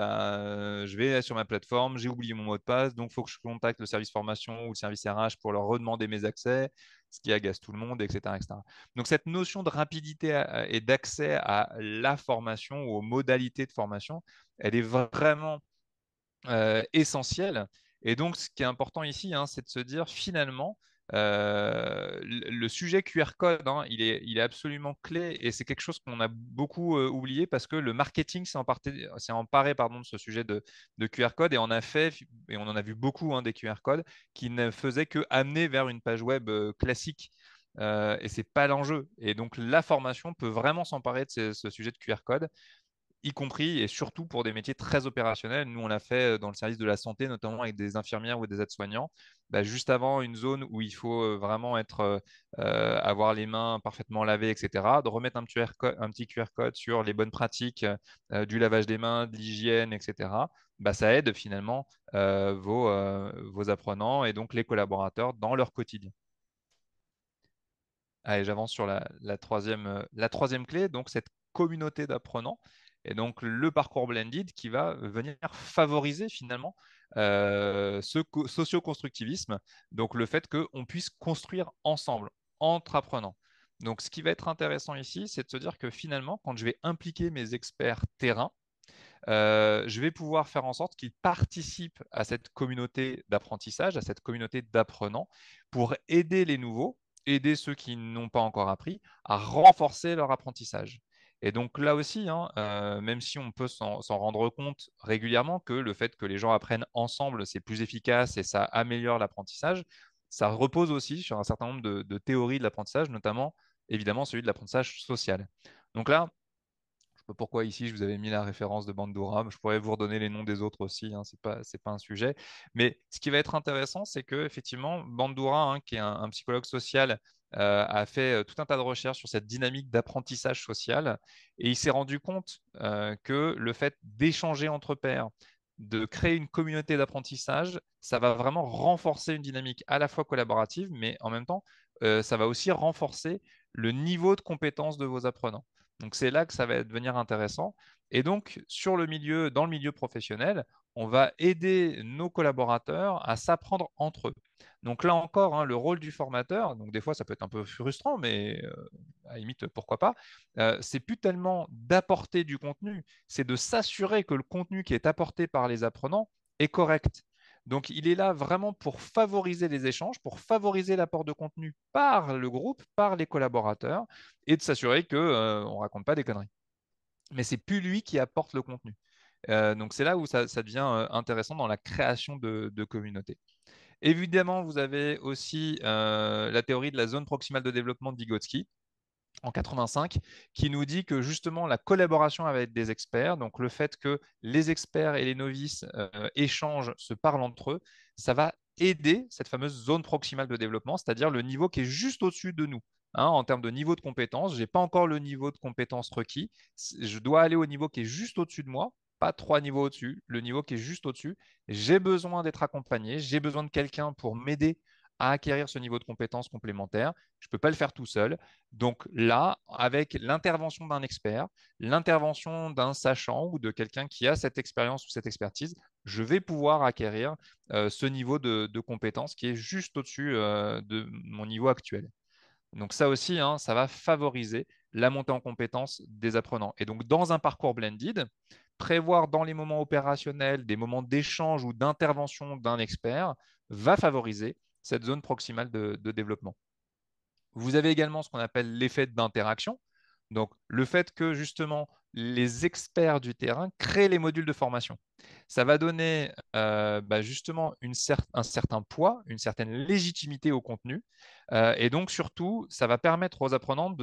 je vais sur ma plateforme, j'ai oublié mon mot de passe, donc il faut que je contacte le service formation ou le service RH pour leur redemander mes accès, ce qui agace tout le monde, etc., etc. Donc cette notion de rapidité et d'accès à la formation ou aux modalités de formation, elle est vraiment essentiel. Et donc, ce qui est important ici, hein, c'est de se dire finalement, le sujet QR code, hein, il est absolument clé et c'est quelque chose qu'on a beaucoup oublié parce que le marketing s'est emparé pardon, de ce sujet de QR code et on a fait, et on en a vu beaucoup hein, des QR codes qui ne faisaient que amener vers une page web classique. Et c'est pas l'enjeu. Et donc la formation peut vraiment s'emparer de ce sujet de QR code y compris et surtout pour des métiers très opérationnels. Nous, on l'a fait dans le service de la santé, notamment avec des infirmières ou des aides-soignants. Bah, juste avant une zone où il faut vraiment avoir les mains parfaitement lavées, etc., de remettre un petit QR code sur les bonnes pratiques du lavage des mains, de l'hygiène, etc., bah, ça aide finalement vos apprenants et donc les collaborateurs dans leur quotidien. Allez, j'avance sur la troisième clé, donc cette communauté d'apprenants. Et donc le parcours blended qui va venir favoriser finalement socio-constructivisme, donc le fait qu'on puisse construire ensemble, entre apprenants. Donc ce qui va être intéressant ici, c'est de se dire que finalement, quand je vais impliquer mes experts terrain, je vais pouvoir faire en sorte qu'ils participent à cette communauté d'apprentissage, à cette communauté d'apprenants, pour aider les nouveaux, aider ceux qui n'ont pas encore appris, à renforcer leur apprentissage. Et donc là aussi, hein, même si on peut s'en rendre compte régulièrement que le fait que les gens apprennent ensemble, c'est plus efficace et ça améliore l'apprentissage, ça repose aussi sur un certain nombre de théories de l'apprentissage, notamment évidemment celui de l'apprentissage social. Donc là, je sais pas pourquoi ici je vous avais mis la référence de Bandura. Je pourrais vous redonner les noms des autres aussi, hein, c'est pas un sujet. Mais ce qui va être intéressant, c'est que effectivement Bandura, hein, qui est un psychologue social a fait tout un tas de recherches sur cette dynamique d'apprentissage social et il s'est rendu compte que le fait d'échanger entre pairs, de créer une communauté d'apprentissage, ça va vraiment renforcer une dynamique à la fois collaborative, mais en même temps, ça va aussi renforcer le niveau de compétence de vos apprenants. Donc c'est là que ça va devenir intéressant. Et donc, dans le milieu professionnel, on va aider nos collaborateurs à s'apprendre entre eux. Donc là encore, hein, le rôle du formateur, donc des fois ça peut être un peu frustrant, mais à la limite, pourquoi pas, c'est plus tellement d'apporter du contenu, c'est de s'assurer que le contenu qui est apporté par les apprenants est correct. Donc il est là vraiment pour favoriser les échanges, pour favoriser l'apport de contenu par le groupe, par les collaborateurs, et de s'assurer qu'on ne raconte pas des conneries. Mais c'est plus lui qui apporte le contenu. Donc c'est là où ça devient intéressant dans la création de communautés. Évidemment, vous avez aussi la théorie de la zone proximale de développement de Vygotsky en 85, qui nous dit que justement la collaboration avec des experts, donc le fait que les experts et les novices échangent, se parlent entre eux, ça va aider cette fameuse zone proximale de développement, c'est-à-dire le niveau qui est juste au-dessus de nous. Hein, en termes de niveau de compétence, je n'ai pas encore le niveau de compétence requis. Je dois aller au niveau qui est juste au-dessus de moi, pas trois niveaux au-dessus, le niveau qui est juste au-dessus. J'ai besoin d'être accompagné, j'ai besoin de quelqu'un pour m'aider à acquérir ce niveau de compétence complémentaire. Je ne peux pas le faire tout seul. Donc là, avec l'intervention d'un expert, l'intervention d'un sachant ou de quelqu'un qui a cette expérience ou cette expertise, je vais pouvoir acquérir ce niveau de compétence qui est juste au-dessus de mon niveau actuel. Donc ça aussi, hein, ça va favoriser la montée en compétence des apprenants. Et donc dans un parcours blended, prévoir dans les moments opérationnels des moments d'échange ou d'intervention d'un expert va favoriser cette zone proximale de développement. Vous avez également ce qu'on appelle l'effet d'interaction. Donc, le fait que justement les experts du terrain créent les modules de formation. Ça va donner justement un certain poids, une certaine légitimité au contenu. Et donc, surtout, ça va permettre aux apprenants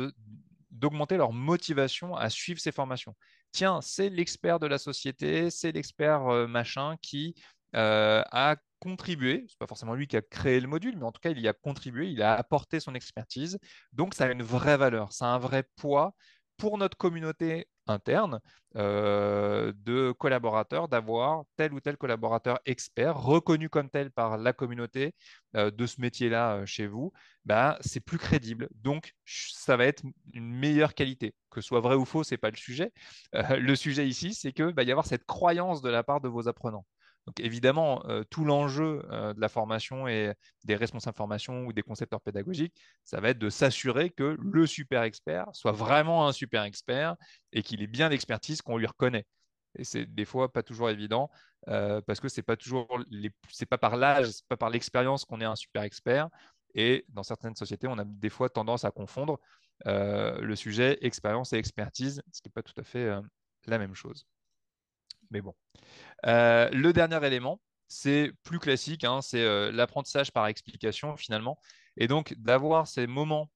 d'augmenter leur motivation à suivre ces formations. Tiens, c'est l'expert de la société, c'est l'expert machin qui a contribué, c'est pas forcément lui qui a créé le module, mais en tout cas, il y a contribué, il a apporté son expertise. Donc, ça a une vraie valeur, ça a un vrai poids pour notre communauté interne de collaborateurs, d'avoir tel ou tel collaborateur expert reconnu comme tel par la communauté de ce métier-là chez vous, bah, c'est plus crédible. Donc, ça va être une meilleure qualité. Que ce soit vrai ou faux, c'est pas le sujet. Le sujet ici, c'est qu'il va y avoir cette croyance de la part de vos apprenants. Donc évidemment, tout l'enjeu de la formation et des responsables formation ou des concepteurs pédagogiques, ça va être de s'assurer que le super expert soit vraiment un super expert et qu'il ait bien l'expertise qu'on lui reconnaît. Et c'est des fois pas toujours évident parce que c'est pas toujours c'est pas par l'âge, c'est pas par l'expérience qu'on est un super expert. Et dans certaines sociétés, on a des fois tendance à confondre le sujet expérience et expertise, ce qui n'est pas tout à fait la même chose. Mais bon. Le dernier élément, c'est plus classique, hein, c'est l'apprentissage par explication finalement. Et donc d'avoir ces moments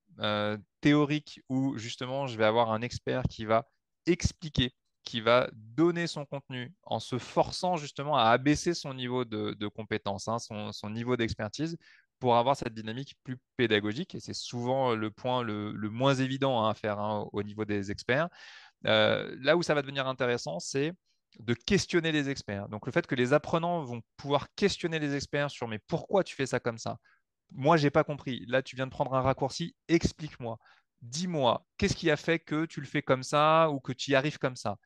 théoriques où justement je vais avoir un expert qui va expliquer, qui va donner son contenu en se forçant justement à abaisser son niveau de compétence, hein, son niveau d'expertise pour avoir cette dynamique plus pédagogique. Et c'est souvent le point le moins évident hein, à faire hein, au niveau des experts. Là où ça va devenir intéressant, c'est de questionner les experts. Donc le fait que les apprenants vont pouvoir questionner les experts sur mais pourquoi tu fais ça comme ça? Moi, j'ai pas compris. Là, tu viens de prendre un raccourci, explique-moi. Dis-moi, qu'est-ce qui a fait que tu le fais comme ça ou que tu y arrives comme ça?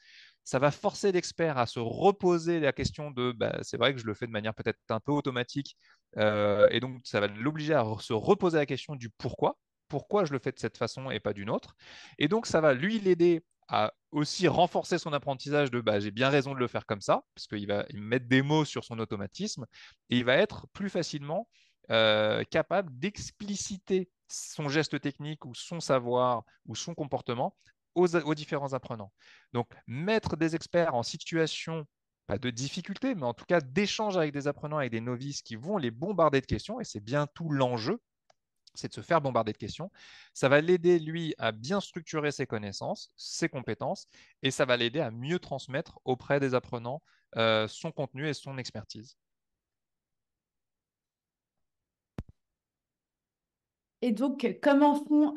Ça va forcer l'expert à se reposer la question de bah, c'est vrai que je le fais de manière peut-être un peu automatique et donc ça va l'obliger à se reposer la question du pourquoi. Pourquoi je le fais de cette façon et pas d'une autre? Et donc ça va lui l'aider à aussi renforcer son apprentissage de bah, j'ai bien raison de le faire comme ça, parce qu'il va mettre des mots sur son automatisme et il va être plus facilement capable d'expliciter son geste technique ou son savoir ou son comportement aux différents apprenants. Donc, mettre des experts en situation, pas de difficulté, mais en tout cas d'échange avec des apprenants, avec des novices qui vont les bombarder de questions, et c'est bien tout l'enjeu, c'est de se faire bombarder de questions. Ça va l'aider, lui, à bien structurer ses connaissances, ses compétences, et ça va l'aider à mieux transmettre auprès des apprenants son contenu et son expertise. Et donc, comment font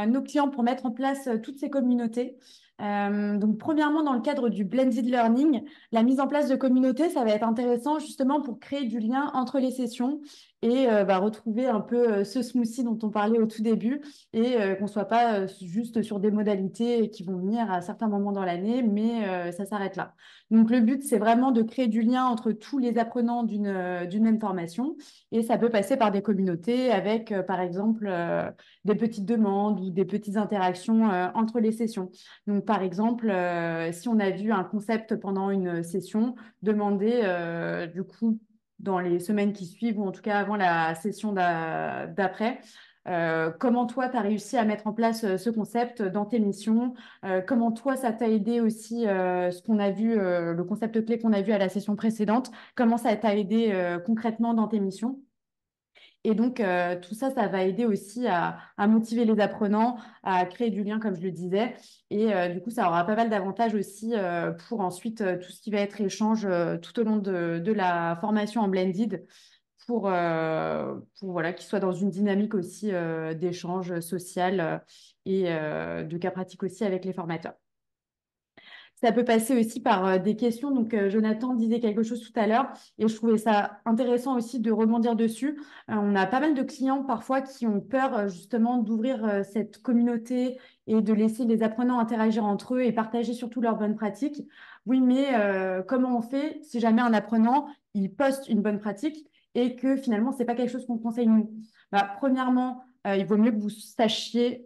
nos clients pour mettre en place toutes ces communautés? Donc, premièrement, dans le cadre du blended learning, la mise en place de communautés, ça va être intéressant justement pour créer du lien entre les sessions et retrouver un peu ce smoothie dont on parlait au tout début et qu'on ne soit pas juste sur des modalités qui vont venir à certains moments dans l'année, mais ça s'arrête là. Donc, le but, c'est vraiment de créer du lien entre tous les apprenants d'une même formation et ça peut passer par des communautés avec, par exemple, des petites demandes ou des petites interactions entre les sessions. Donc, par exemple, si on a vu un concept pendant une session, demander du coup dans les semaines qui suivent ou en tout cas avant la session d'après. Comment toi, tu as réussi à mettre en place ce concept dans tes missions? Comment toi, ça t'a aidé aussi, ce qu'on a vu, le concept clé qu'on a vu à la session précédente? Comment ça t'a aidé concrètement dans tes missions? Et donc, tout ça, ça va aider aussi à motiver les apprenants, à créer du lien, comme je le disais. Et du coup, ça aura pas mal d'avantages aussi pour ensuite tout ce qui va être échange tout au long de la formation en blended pour voilà, qu'ils soient dans une dynamique aussi d'échange social et de cas pratiques aussi avec les formateurs. Ça peut passer aussi par des questions. Donc, Jonathan disait quelque chose tout à l'heure et je trouvais ça intéressant aussi de rebondir dessus. On a pas mal de clients parfois qui ont peur justement d'ouvrir cette communauté et de laisser les apprenants interagir entre eux et partager surtout leurs bonnes pratiques. Oui, mais comment on fait si jamais un apprenant il poste une bonne pratique et que finalement, c'est pas quelque chose qu'on conseille nous? Bah, premièrement, il vaut mieux que vous sachiez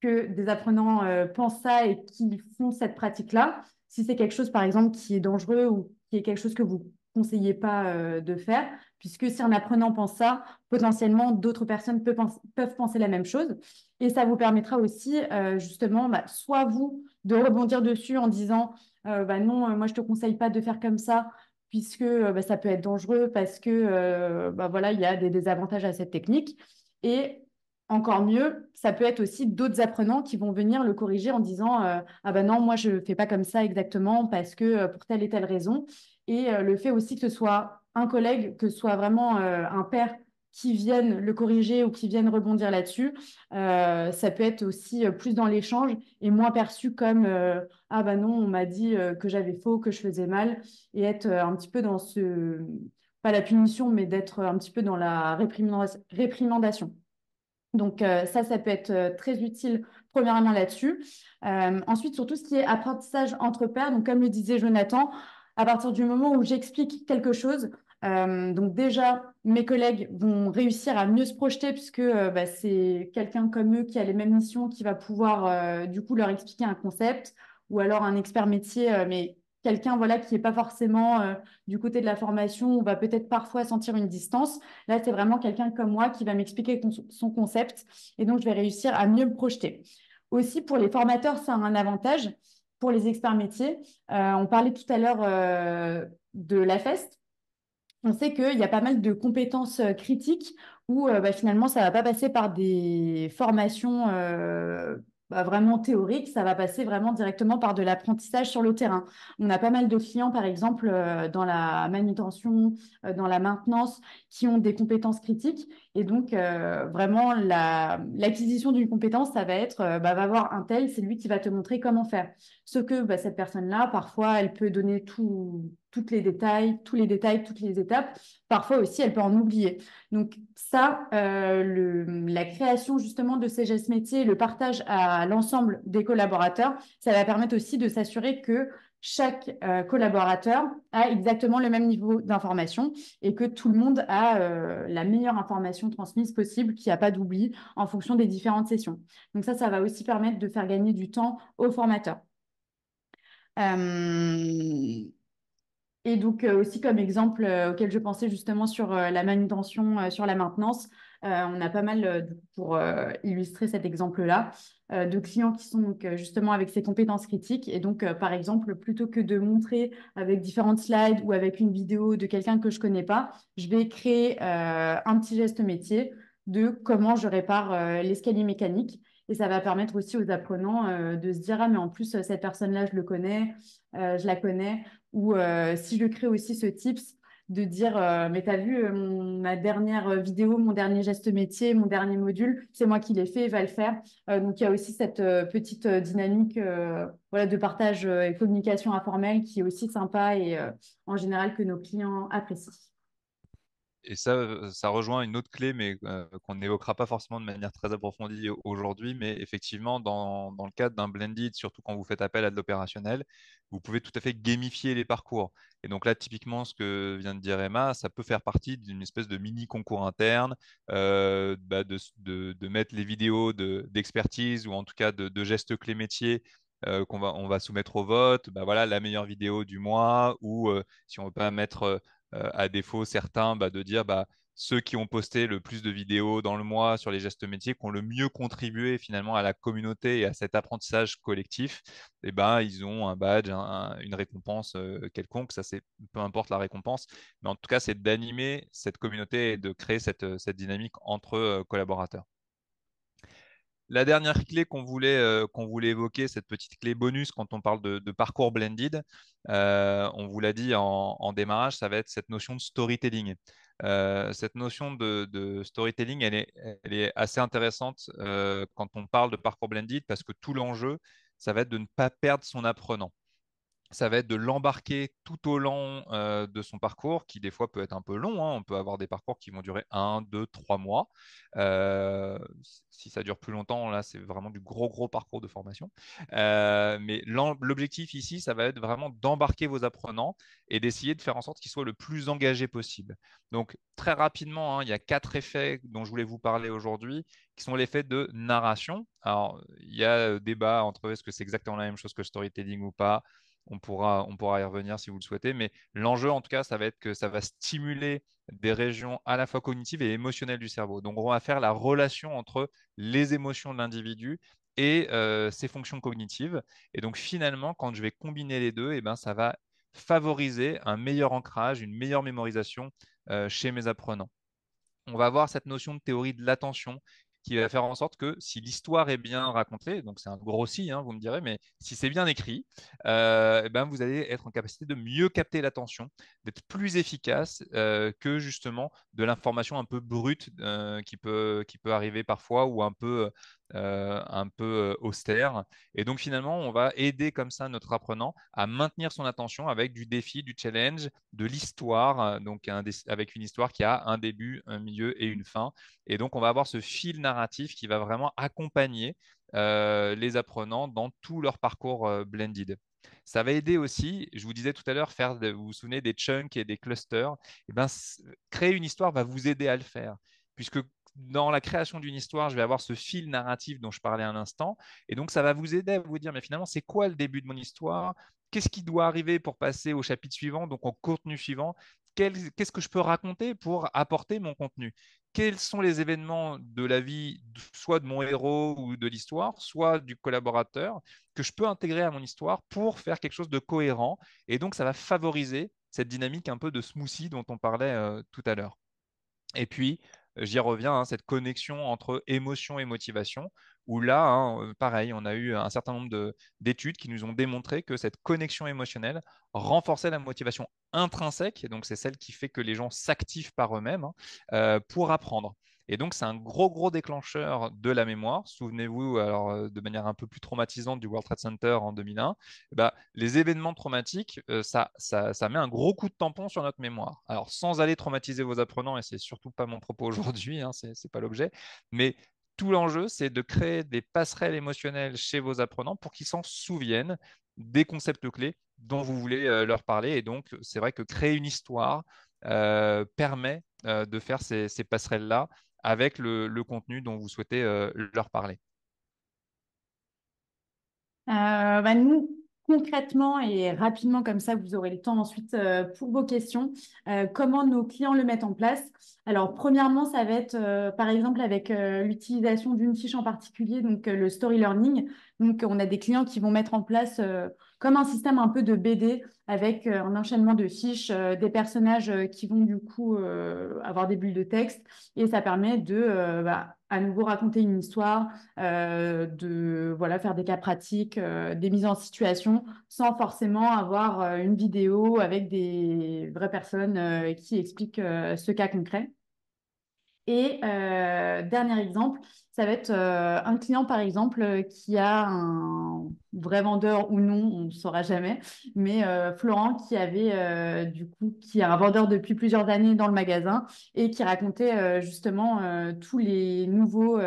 que des apprenants pensent ça et qu'ils font cette pratique-là. Si c'est quelque chose, par exemple, qui est dangereux ou qui est quelque chose que vous ne conseillez pas de faire, puisque si un apprenant pense ça, potentiellement, d'autres personnes peuvent penser la même chose. Et ça vous permettra aussi, justement, soit vous de rebondir dessus en disant, non, moi, je ne te conseille pas de faire comme ça, puisque ça peut être dangereux parce que voilà, il y a des désavantages à cette technique. Et encore mieux, ça peut être aussi d'autres apprenants qui vont venir le corriger en disant ah ben non, moi je ne fais pas comme ça exactement parce que pour telle et telle raison. Et le fait aussi que ce soit un collègue, que ce soit vraiment un père qui vienne le corriger ou qui vienne rebondir là-dessus, ça peut être aussi plus dans l'échange et moins perçu comme ah ben non, on m'a dit que j'avais faux, que je faisais mal et être un petit peu dans ce, pas la punition, mais d'être un petit peu dans la réprimandation. Donc ça peut être très utile premièrement là-dessus. Ensuite, sur tout ce qui est apprentissage entre pairs, donc comme le disait Jonathan, à partir du moment où j'explique quelque chose, donc déjà, mes collègues vont réussir à mieux se projeter puisque c'est quelqu'un comme eux qui a les mêmes missions qui va pouvoir du coup leur expliquer un concept ou alors un expert métier, mais quelqu'un voilà, qui n'est pas forcément du côté de la formation, on va peut-être parfois sentir une distance. Là, c'est vraiment quelqu'un comme moi qui va m'expliquer son concept et donc je vais réussir à mieux me projeter. Aussi, pour les formateurs, ça a un avantage. Pour les experts métiers, on parlait tout à l'heure de la FEST. On sait qu'il y a pas mal de compétences critiques où finalement, ça ne va pas passer par des formations vraiment théoriques, ça va passer vraiment directement par de l'apprentissage sur le terrain. On a pas mal de clients, par exemple, dans la manutention, dans la maintenance, qui ont des compétences critiques. Et donc, vraiment, l'acquisition d'une compétence, ça va être, va voir un tel, c'est lui qui va te montrer comment faire. Ce que cette personne-là, parfois, elle peut donner toutes les détails, tous les détails, toutes les étapes. Parfois aussi, elle peut en oublier. Donc ça, la création justement de ces gestes métiers, le partage à l'ensemble des collaborateurs, ça va permettre aussi de s'assurer que chaque collaborateur a exactement le même niveau d'information et que tout le monde a la meilleure information transmise possible, qu'il n'y a pas d'oubli en fonction des différentes sessions. Donc ça va aussi permettre de faire gagner du temps aux formateurs. Euh, et donc aussi comme exemple auquel je pensais justement sur la manutention, sur la maintenance, on a pas mal, pour illustrer cet exemple-là, de clients qui sont donc, justement avec ces compétences critiques. Et donc, par exemple, plutôt que de montrer avec différentes slides ou avec une vidéo de quelqu'un que je connais pas, je vais créer un petit geste métier de comment je répare l'escalier mécanique. Et ça va permettre aussi aux apprenants de se dire, ah, mais en plus, cette personne-là, je la connais. Ou si je crée aussi ce tips de dire, mais t'as vu ma dernière vidéo, mon dernier geste métier, mon dernier module, c'est moi qui l'ai fait, va le faire. Donc il y a aussi cette petite dynamique voilà, de partage et communication informelle qui est aussi sympa et en général que nos clients apprécient. Et ça rejoint une autre clé, mais qu'on n'évoquera pas forcément de manière très approfondie aujourd'hui. Mais effectivement, dans le cadre d'un blended, surtout quand vous faites appel à de l'opérationnel, vous pouvez tout à fait gamifier les parcours. Et donc là, typiquement, ce que vient de dire Emma, ça peut faire partie d'une espèce de mini concours interne, de mettre les vidéos d'expertise ou en tout cas de gestes clés métiers. On va soumettre au vote, bah voilà, la meilleure vidéo du mois, ou si on veut pas mettre à défaut certains de dire ceux qui ont posté le plus de vidéos dans le mois sur les gestes métiers, qui ont le mieux contribué finalement à la communauté et à cet apprentissage collectif, et ben, ils ont un badge, une récompense quelconque. Ça, c'est peu importe la récompense, mais en tout cas, c'est d'animer cette communauté et de créer cette dynamique entre collaborateurs. La dernière clé qu'on voulait évoquer, cette petite clé bonus quand on parle de parcours blended, on vous l'a dit en démarrage, ça va être cette notion de storytelling. Cette notion de storytelling, elle est assez intéressante quand on parle de parcours blended parce que tout l'enjeu, ça va être de ne pas perdre son apprenant. Ça va être de l'embarquer tout au long de son parcours, qui des fois peut être un peu long, hein. On peut avoir des parcours qui vont durer 1, 2, 3 mois. Euh, Si ça dure plus longtemps, là, c'est vraiment du gros parcours de formation. Mais l'objectif ici, ça va être vraiment d'embarquer vos apprenants et d'essayer de faire en sorte qu'ils soient le plus engagés possible. Donc, très rapidement, hein, il y a 4 effets dont je voulais vous parler aujourd'hui, qui sont l'effet de narration. Alors, il y a débat entre est-ce que c'est exactement la même chose que le storytelling ou pas. On pourra y revenir si vous le souhaitez, mais l'enjeu, en tout cas, ça va être que ça va stimuler des régions à la fois cognitives et émotionnelles du cerveau. Donc, on va faire la relation entre les émotions de l'individu et ses fonctions cognitives. Et donc, finalement, quand je vais combiner les deux, eh ben, ça va favoriser un meilleur ancrage, une meilleure mémorisation chez mes apprenants. On va avoir cette notion de théorie de l'attention qui va faire en sorte que si l'histoire est bien racontée, donc c'est un gros si, hein, vous me direz, mais si c'est bien écrit, eh ben vous allez être en capacité de mieux capter l'attention, d'être plus efficace que justement de l'information un peu brute qui peut arriver parfois ou un peu austère. Et donc finalement, on va aider comme ça notre apprenant à maintenir son attention avec du défi, du challenge, de l'histoire, donc avec une histoire qui a un début, un milieu et une fin. Et donc, on va avoir ce fil narratif qui va vraiment accompagner les apprenants dans tout leur parcours blended. Ça va aider aussi, je vous disais tout à l'heure, vous vous souvenez des chunks et des clusters, et ben, créer une histoire va vous aider à le faire, puisque dans la création d'une histoire, je vais avoir ce fil narratif dont je parlais un instant, et donc ça va vous aider à vous dire, mais finalement, c'est quoi le début de mon histoire? Qu'est-ce qui doit arriver pour passer au chapitre suivant, donc au contenu suivant? Qu'est-ce que je peux raconter pour apporter mon contenu? Quels sont les événements de la vie, soit de mon héros ou de l'histoire, soit du collaborateur, que je peux intégrer à mon histoire pour faire quelque chose de cohérent. Et donc, ça va favoriser cette dynamique un peu de smoothie dont on parlait tout à l'heure. Et puis, j'y reviens, hein, cette connexion entre émotion et motivation, où là, hein, pareil, on a eu un certain nombre d'études qui nous ont démontré que cette connexion émotionnelle renforçait la motivation intrinsèque, et donc c'est celle qui fait que les gens s'activent par eux-mêmes hein, pour apprendre. Et donc, c'est un gros déclencheur de la mémoire. Souvenez-vous, alors, de manière un peu plus traumatisante du World Trade Center en 2001, bah, les événements traumatiques, ça met un gros coup de tampon sur notre mémoire. Alors, sans aller traumatiser vos apprenants, et c'est surtout pas mon propos aujourd'hui, hein, c'est pas l'objet, mais tout l'enjeu, c'est de créer des passerelles émotionnelles chez vos apprenants pour qu'ils s'en souviennent des concepts clés dont vous voulez leur parler. Et donc, c'est vrai que créer une histoire permet de faire ces passerelles-là avec le contenu dont vous souhaitez leur parler. Nous, concrètement et rapidement, comme ça, vous aurez le temps ensuite pour vos questions, comment nos clients le mettent en place. Alors, premièrement, ça va être par exemple avec l'utilisation d'une fiche en particulier, donc le story learning. Donc, on a des clients qui vont mettre en place comme un système un peu de BD avec un enchaînement de fiches, des personnages qui vont du coup avoir des bulles de texte et ça permet de à nouveau raconter une histoire, de voilà, faire des cas pratiques, des mises en situation sans forcément avoir une vidéo avec des vraies personnes qui expliquent ce cas concret. Et dernier exemple, ça va être un client, par exemple, qui a un vrai vendeur ou non, on ne saura jamais, mais Florent qui avait du coup, qui est un vendeur depuis plusieurs années dans le magasin et qui racontait justement tous les nouveaux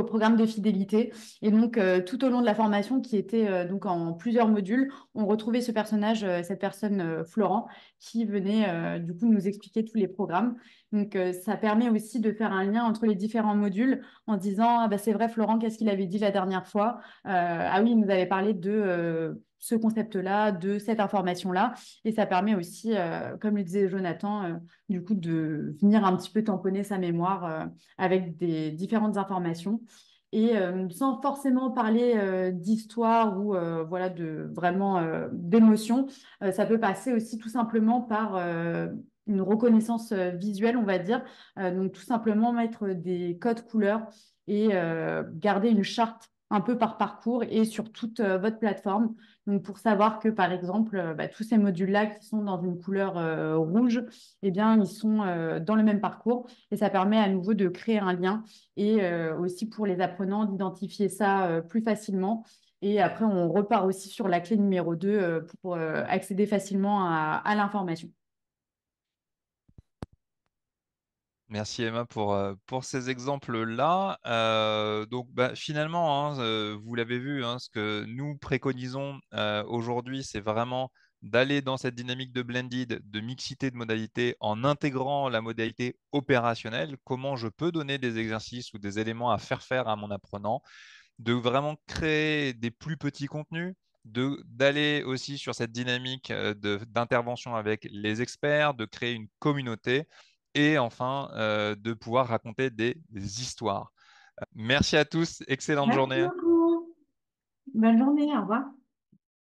programmes de fidélité. Et donc, tout au long de la formation, qui était donc en plusieurs modules, on retrouvait ce personnage, cette personne, Florent, qui venait du coup nous expliquer tous les programmes. Donc, ça permet aussi de faire un lien entre les différents modules en disant, ah, bah, c'est vrai, Florent, qu'est-ce qu'il avait dit la dernière fois? Ah oui, il nous avait parlé de ce concept-là, de cette information-là. Et ça permet aussi, comme le disait Jonathan, du coup, de venir un petit peu tamponner sa mémoire avec des différentes informations et sans forcément parler d'histoire ou voilà de vraiment d'émotion, ça peut passer aussi tout simplement par une reconnaissance visuelle, on va dire. Donc tout simplement mettre des codes couleurs et garder une charte un peu par parcours et sur toute votre plateforme. Donc pour savoir que par exemple, tous ces modules-là qui sont dans une couleur rouge, eh bien ils sont dans le même parcours et ça permet à nouveau de créer un lien et aussi pour les apprenants d'identifier ça plus facilement. Et après, on repart aussi sur la clé numéro 2 pour accéder facilement à l'information. Merci Emma pour ces exemples-là. Donc finalement, hein, vous l'avez vu, hein, ce que nous préconisons aujourd'hui, c'est vraiment d'aller dans cette dynamique de blended, de mixité de modalités en intégrant la modalité opérationnelle. Comment je peux donner des exercices ou des éléments à faire à mon apprenant, de vraiment créer des plus petits contenus, d'aller aussi sur cette dynamique d'intervention avec les experts, de créer une communauté et enfin de pouvoir raconter des histoires. Merci à tous, excellente Merci journée. beaucoup. Bonne journée. Au revoir.